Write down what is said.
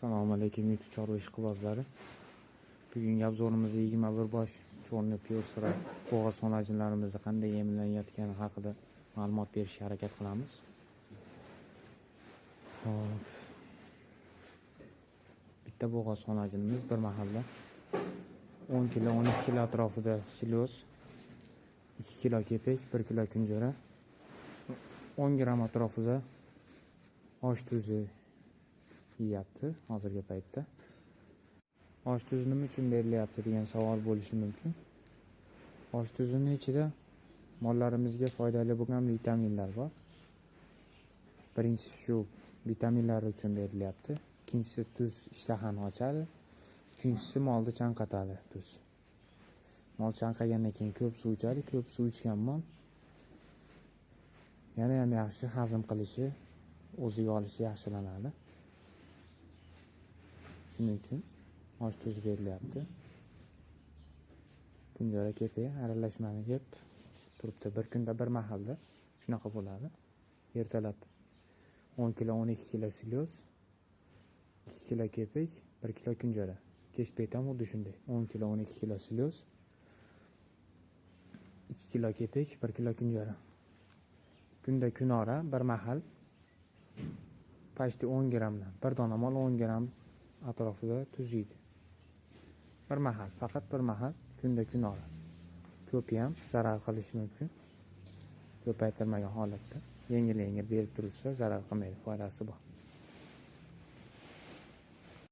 Assalomu alaykum YouTube chorva ishqibozlari. Bugungi obzorimizda 21 bosh cho'rni piyozdra bo'g'oz xonajinlarimizni qanday emlanayotgani haqida ma'lumot berishga harakat qilamiz. Hop. Bitta bo'g'oz xonajinimiz bir mahalla 10 kilo 12 kilo atrofida silyoz, 2 kilo kepek, 1 kilo kunjara, 10 gram atrofida osh tuzi yeyapti hozirgi paytda. Osh tuzi nima uchun berilyapti degan savol bo'lishi mumkin. Osh tuzining ichida mollarimizga foydali bo'lgan vitaminlar bor. Birinchisi shu vitaminlar uchun berilyapti. Ikkinchisi tuz ishtahani ochadi. Uchinchisi molni chanqatadi tuz. Mol chanqagandan keyin ko'p suv ichadi. Ko'p suv ichgan mol yana ham yaxshi hazm qilishi, o'ziga olishi yaxshilanadi. Shuning uchun osh tuzi berilyapti. Kunjara kepi aralashmani yeb turibdi. Bir kunda bir mahalda shunaqa bo'ladi. Ertalab 10 kilo 12 kilo silyoz, 2 kilo kepek, 1 kilo kunjara. Kech payt ham xuddi shunday. 10 kilo 12 kilo silyoz, 2 kilo kepek, 1 kilo kunjara. Kunda kunora bir mahal pashti 10 gramdan, bir dona mol 10 gram atrofida tuz yeydi. Bir mahal, faqat bir mahal kunda kunora. Ko'pi ham zarar qilishi mumkin. Ko'paytirmagan holatda yengil berib turilsa zarar qilmaydi, foydasi bor.